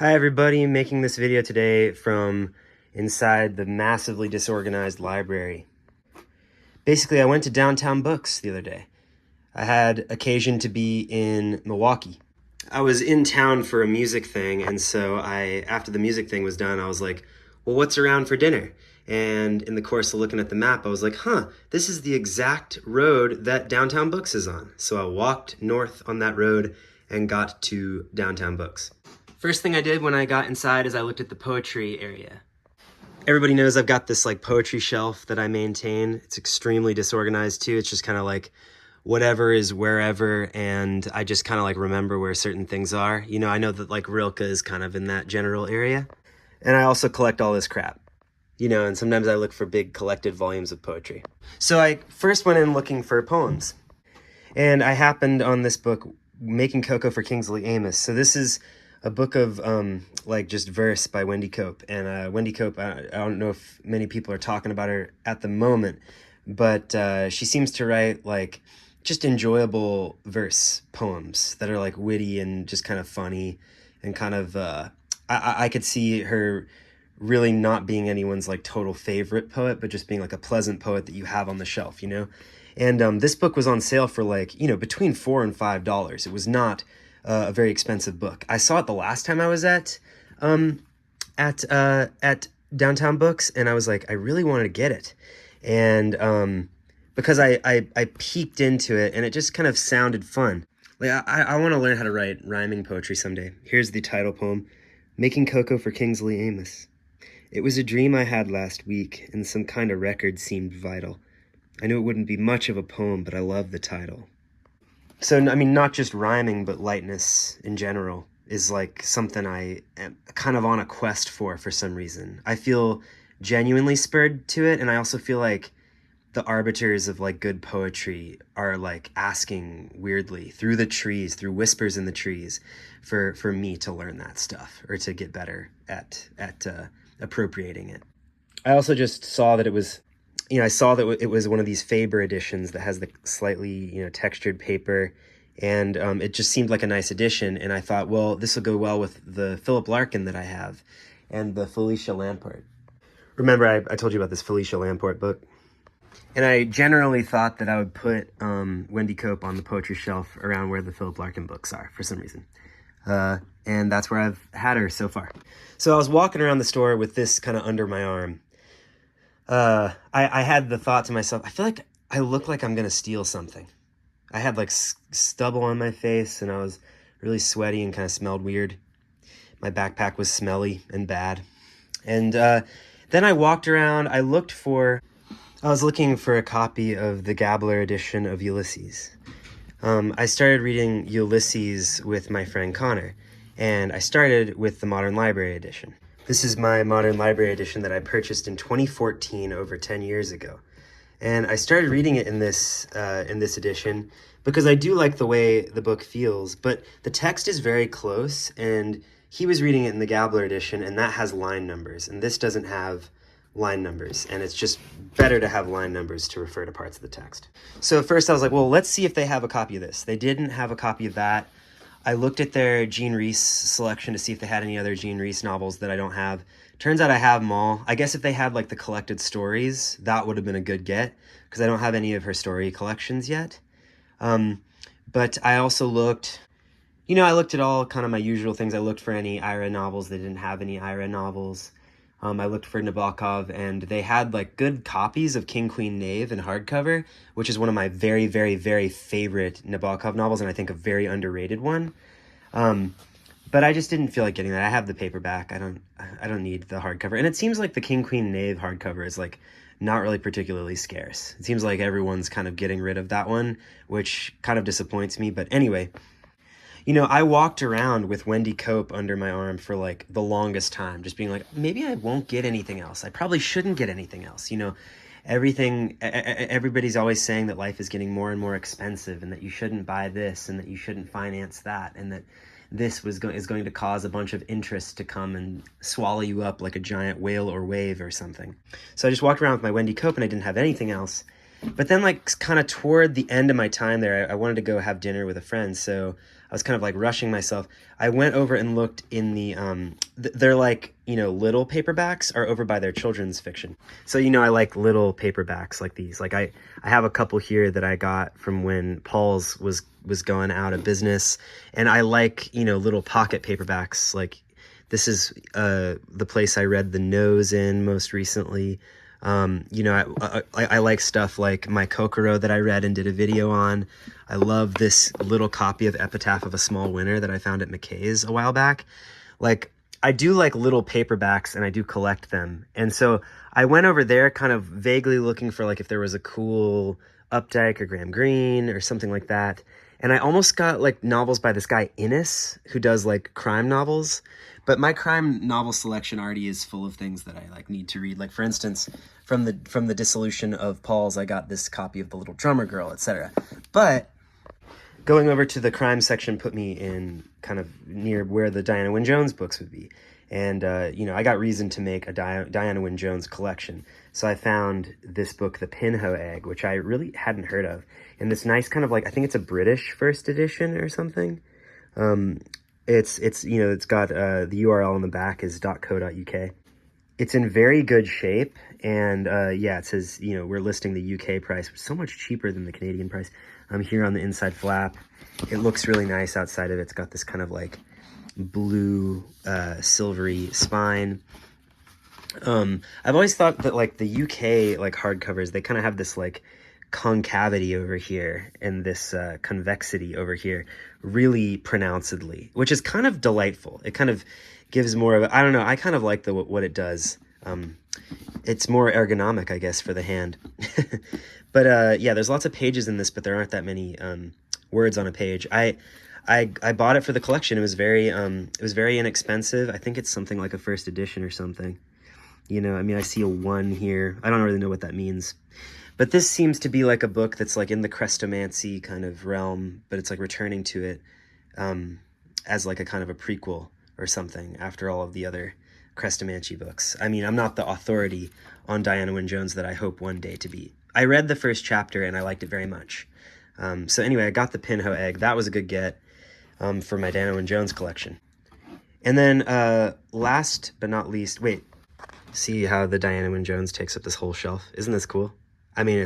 Hi everybody, making this video today from inside the massively disorganized library. Basically, I went to Downtown Books the other day. I had occasion to be in Milwaukee. I was in town for a music thing, and so after the music thing was done, I was like, well, what's around for dinner? And in the course of looking at the map, I was like, this is the exact road that Downtown Books is on. So I walked north on that road and got to Downtown Books. First thing I did when I got inside is I looked at the poetry area. Everybody knows I've got this like poetry shelf that I maintain. It's extremely disorganized too. It's just kind of like whatever is wherever, and I just kind of like remember where certain things are. You know, I know that like Rilke is kind of in that general area. And I also collect all this crap. You know, and sometimes I look for big collected volumes of poetry. So I first went in looking for poems. And I happened on this book, Making Cocoa for Kingsley Amis. So this is a book of like just verse by Wendy Cope. And Wendy Cope, I don't know if many people are talking about her at the moment, but she seems to write like just enjoyable verse poems that are like witty and just kind of funny and kind of, I could see her really not being anyone's like total favorite poet, but just being like a pleasant poet that you have on the shelf, you know? And this book was on sale for like, you know, between $4 and $5. It was not a very expensive book. I saw it the last time I was at Downtown Books, and I was like, I really wanted to get it. And because I peeked into it, and it just kind of sounded fun. Like, I want to learn how to write rhyming poetry someday. Here's the title poem, Making Cocoa for Kingsley Amis. It was a dream I had last week, and some kind of record seemed vital. I knew it wouldn't be much of a poem, but I loved the title. So, I mean, not just rhyming, but lightness in general is like something I am kind of on a quest for some reason. I feel genuinely spurred to it, and I also feel like the arbiters of like good poetry are like asking weirdly through the trees, through whispers in the trees, for me to learn that stuff or to get better at appropriating it. I also just saw that it was, you know, I saw that it was one of these Faber editions that has the slightly, you know, textured paper, and it just seemed like a nice edition, and I thought, well, this will go well with the Philip Larkin that I have and the Felicia Lamport. Remember, I told you about this Felicia Lamport book? And I generally thought that I would put Wendy Cope on the poetry shelf around where the Philip Larkin books are for some reason. And that's where I've had her so far. So I was walking around the store with this kind of under my arm. I had the thought to myself, I feel like I look like I'm going to steal something. I had like stubble on my face, and I was really sweaty and kind of smelled weird. My backpack was smelly and bad. And then I walked around, I was looking for a copy of the Gabler edition of Ulysses. I started reading Ulysses with my friend Connor, and I started with the Modern Library edition. This is my Modern Library edition that I purchased in 2014, over 10 years ago. And I started reading it in this edition because I do like the way the book feels, but the text is very close, and he was reading it in the Gabler edition, and that has line numbers, and this doesn't have line numbers, and it's just better to have line numbers to refer to parts of the text. So at first I was like, well, let's see if they have a copy of this. They didn't have a copy of that. I looked at their Jean Rhys selection to see if they had any other Jean Rhys novels that I don't have. Turns out I have them all. I guess if they had like the collected stories, that would have been a good get, because I don't have any of her story collections yet. But I also looked, you know, I looked at all kind of my usual things. I looked for any Ira novels. They didn't have any Ira novels. I looked for Nabokov, and they had like good copies of King, Queen, Knave in hardcover, which is one of my very, very, very favorite Nabokov novels, and I think a very underrated one. But I just didn't feel like getting that. I have the paperback. I don't need the hardcover. And it seems like the King, Queen, Knave hardcover is like not really particularly scarce. It seems like everyone's kind of getting rid of that one, which kind of disappoints me. But anyway, you know, I walked around with Wendy Cope under my arm for like the longest time, just being like, maybe I won't get anything else. I probably shouldn't get anything else. You know, everybody's always saying that life is getting more and more expensive, and that you shouldn't buy this, and that you shouldn't finance that, and that this is going to cause a bunch of interest to come and swallow you up like a giant whale or wave or something. So I just walked around with my Wendy Cope, and I didn't have anything else. But then, like, kind of toward the end of my time there, I wanted to go have dinner with a friend, so I was kind of like rushing myself. I went over and looked in the they're like, you know, little paperbacks are over by their children's fiction. So, you know, I like little paperbacks like these. Like I have a couple here that I got from when Paul's was going out of business, and I like, you know, little pocket paperbacks. Like this is the place I read The Nose in most recently. You know, I like stuff like My Kokoro that I read and did a video on. I love this little copy of Epitaph of a Small Winter that I found at McKay's a while back. Like, I do like little paperbacks and I do collect them. And so I went over there kind of vaguely looking for like if there was a cool Updike or Graham Greene or something like that. And I almost got like novels by this guy Innes who does like crime novels. But my crime novel selection already is full of things that I like need to read. Like for instance, from the dissolution of Paul's, I got this copy of The Little Drummer Girl, etc. But going over to the crime section put me in kind of near where the Diana Wynne Jones books would be. And, you know, I got reason to make a Diana Wynne Jones collection. So I found this book, The Pinho Egg, which I really hadn't heard of. And this nice kind of like, I think it's a British first edition or something. It's you know, it's got the URL on the back is .co.uk. It's in very good shape, and yeah, it says, you know, we're listing the UK price, so much cheaper than the Canadian price. Here on the inside flap, it looks really nice outside of it. It's got this kind of like blue, silvery spine. I've always thought that like the UK like hardcovers, they kind of have this like concavity over here and this convexity over here really pronouncedly, which is kind of delightful. It kind of gives more of a, I don't know, I kind of like what it does. It's more ergonomic, I guess, for the hand. But yeah, there's lots of pages in this, but there aren't that many words on a page. I bought it for the collection. It was very inexpensive. I think it's something like a first edition or something. You know, I mean, I see a 1 here. I don't really know what that means. But this seems to be like a book that's like in the Crestomancy kind of realm, but it's like returning to it as like a kind of a prequel or something after all of the other Crestomancy books. I mean, I'm not the authority on Diana Wynne Jones that I hope one day to be. I read the first chapter and I liked it very much. So anyway, I got the Pinho Egg. That was a good get for my Diana Wynne Jones collection. And then last but not least, wait, see how the Diana Wynne Jones takes up this whole shelf? Isn't this cool? I mean,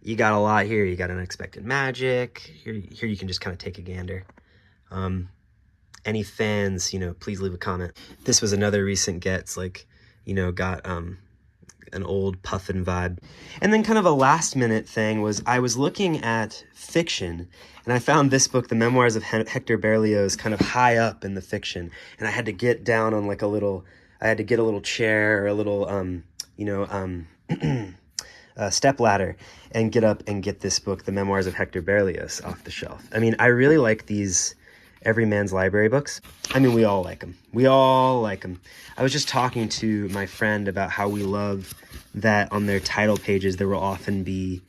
you got a lot here. You got Unexpected Magic. Here you can just kind of take a gander. Any fans, you know, please leave a comment. This was another recent get. It's like, you know, got an old Puffin vibe. And then kind of a last minute thing was I was looking at fiction and I found this book, The Memoirs of Hector Berlioz, kind of high up in the fiction. And I had to get down on like I had to get a little chair or a little, you know, step ladder and get up and get this book, The Memoirs of Hector Berlioz, off the shelf. I mean, I really like these Every Man's Library books. I mean, we all like them. We all like them. I was just talking to my friend about how we love that on their title pages there will often be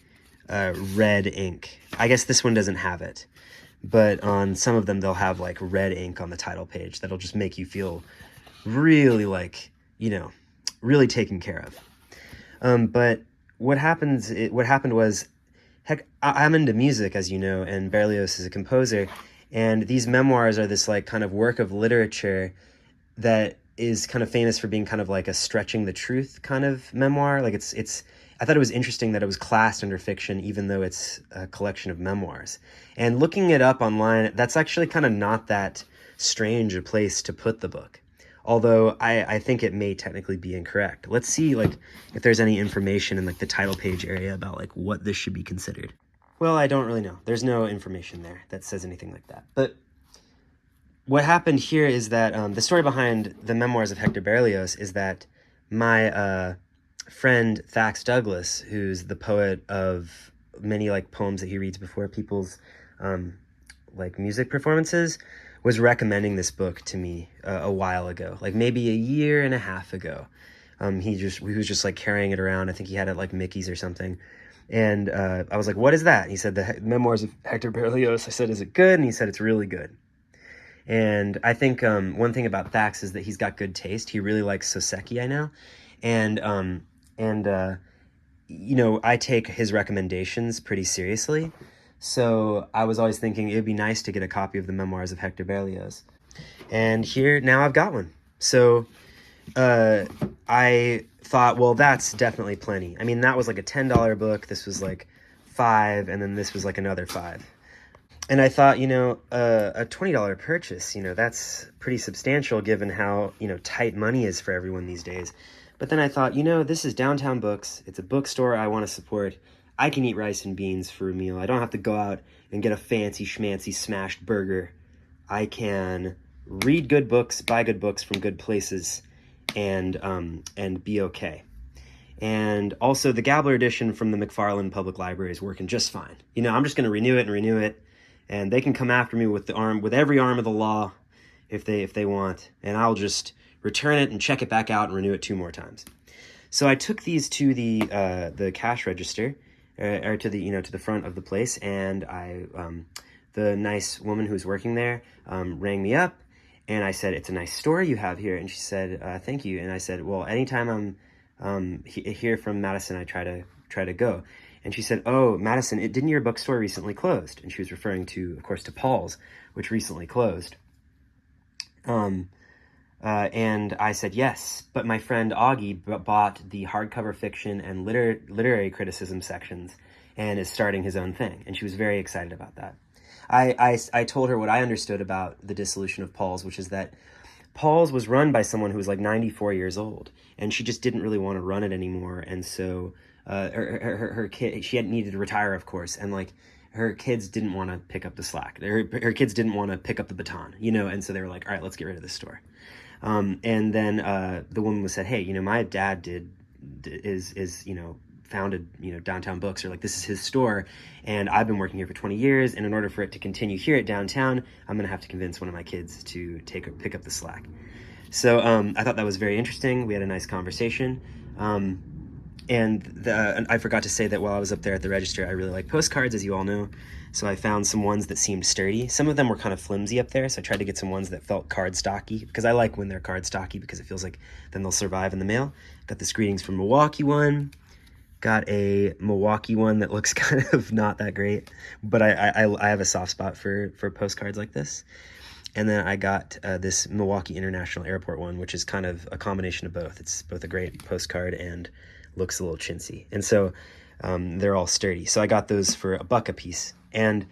red ink. I guess this one doesn't have it, but on some of them they'll have like red ink on the title page that'll just make you feel really like, you know, really taken care of. But what happened was, heck, I'm into music, as you know, and Berlioz is a composer, and these memoirs are this like kind of work of literature that is kind of famous for being kind of like a stretching the truth kind of memoir. Like it's I thought it was interesting that it was classed under fiction, even though it's a collection of memoirs. And looking it up online, that's actually kind of not that strange a place to put the book. Although I think it may technically be incorrect. Let's see like if there's any information in like the title page area about like what this should be considered. Well, I don't really know. There's no information there that says anything like that. But what happened here is that the story behind the Memoirs of Hector Berlioz is that my friend Thax Douglas, who's the poet of many like poems that he reads before people's like music performances, was recommending this book to me a while ago, like maybe a year and a half ago. He was just like carrying it around. I think he had it like Mickey's or something. And I was like, what is that? And he said, the Memoirs of Hector Berlioz. I said, is it good? And he said, it's really good. And I think one thing about Thax is that he's got good taste. He really likes Soseki, I know. And you know, I take his recommendations pretty seriously. So I was always thinking it'd be nice to get a copy of the memoirs of Hector Berlioz. And here, now I've got one. So I thought, well, that's definitely plenty. I mean, that was like a $10 book. This was like $5, and then this was like another $5. And I thought, a $20 purchase, that's pretty substantial given how, tight money is for everyone these days. But then I thought, this is Downtown Books. It's a bookstore I want to support. I can eat rice and beans for a meal. I don't have to go out and get a fancy schmancy smashed burger. I can read good books, buy good books from good places, and be okay. And also the Gabler edition from the McFarland Public Library is working just fine. I'm just going to renew it, and they can come after me with every arm of the law if they want, and I'll just return it and check it back out and renew it 2 more times. So I took these to the cash register, or to the front of the place, and the nice woman who was working there rang me up, and I said, "It's a nice store you have here." And she said, "Thank you." And I said, "Well, anytime I'm here from Madison, I try to go." And she said, "Oh, Madison, didn't your bookstore recently closed?" And she was referring to, of course, to Paul's, which recently closed. And I said, "Yes, but my friend Augie bought the hardcover fiction and literary criticism sections and is starting his own thing." And she was very excited about that. I told her what I understood about the dissolution of Paul's, which is that Paul's was run by someone who was like 94 years old, and she just didn't really want to run it anymore. And so her kid, she had needed to retire, of course, and like her kids didn't want to pick up the slack. Her kids didn't want to pick up the baton, and so they were like, "All right, let's get rid of this store." And then the woman said, "Hey, my dad founded, Downtown Books, or like this is his store, and I've been working here for 20 years, and in order for it to continue here at Downtown, I'm going to have to convince one of my kids to pick up the slack." So I thought that was very interesting. We had a nice conversation. And I forgot to say that while I was up there at the register, I really like postcards, as you all know. So I found some ones that seemed sturdy. Some of them were kind of flimsy up there, so I tried to get some ones that felt cardstocky, because I like when they're cardstocky because it feels like then they'll survive in the mail. Got this Greetings from Milwaukee one. Got a Milwaukee one that looks kind of not that great, but I have a soft spot for postcards like this. And then I got this Milwaukee International Airport one, which is kind of a combination of both. It's both a great postcard and looks a little chintzy. And so they're all sturdy. So I got those for $1 a piece. And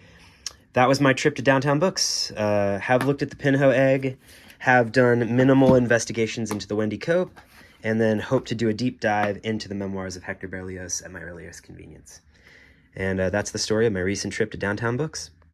that was my trip to Downtown Books. Have looked at the Pinho Egg, have done minimal investigations into the Wendy Cope, and then hope to do a deep dive into the memoirs of Hector Berlioz at my earliest convenience. And that's the story of my recent trip to Downtown Books.